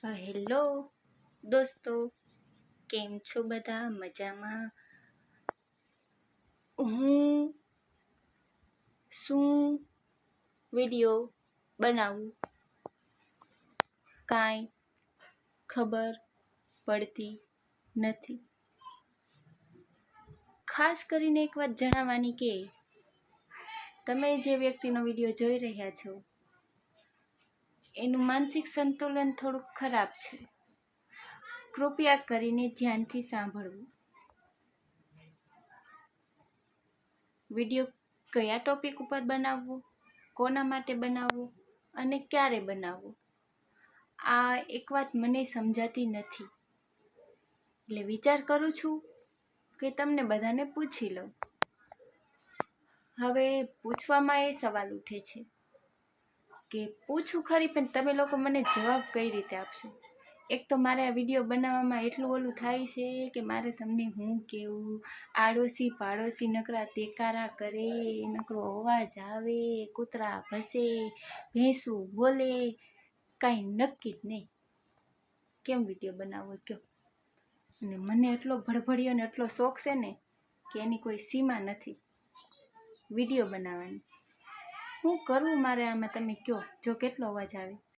Hello દોસ્તો, કેમ છો બધા? મજામાં? હું શું વિડીયો બનાવું કાંઈ ખબર પડતી નથી. ખાસ કરીને એક વાત જણાવવાની કે તમે જે વ્યક્તિનો વિડીયો જોઈ રહ્યા છો એનું માનસિક સંતુલન થોડુંક ખરાબ છે. કૃપયા કરીને ધ્યાનથી સાંભળવું. વિડીયો કયા ટોપિક ઉપર બનાવવો, કોના માટે બનાવવો અને ક્યારે બનાવવો, આ એક વાત મને સમજાતી નથી. એટલે વિચાર કરું છું કે તમને બધાને પૂછી લઉં. હવે પૂછવામાં એ સવાલ ઉઠે છે કે પૂછું ખરી, પણ તમે લોકો મને જવાબ કઈ રીતે આપશો? એક તો મારે આ વિડીયો બનાવવામાં એટલું ઓલું થાય છે કે મારે તમને હું કેવું, આડોશી પાડોશી નકરા તેકારા કરે, નકરો અવાજ આવે, કૂતરા ભસે, ભેંસું બોલે, કાંઈ નક્કી જ નહીં. કેમ વિડીયો બનાવવો કયો? અને મને એટલો ભડભડિયો ને એટલો શોખ છે ને કે એની કોઈ સીમા નથી વિડીયો બનાવવાની. શું કરવું મારે આમાં, તમે કહો? જો કેટલો અવાજ આવે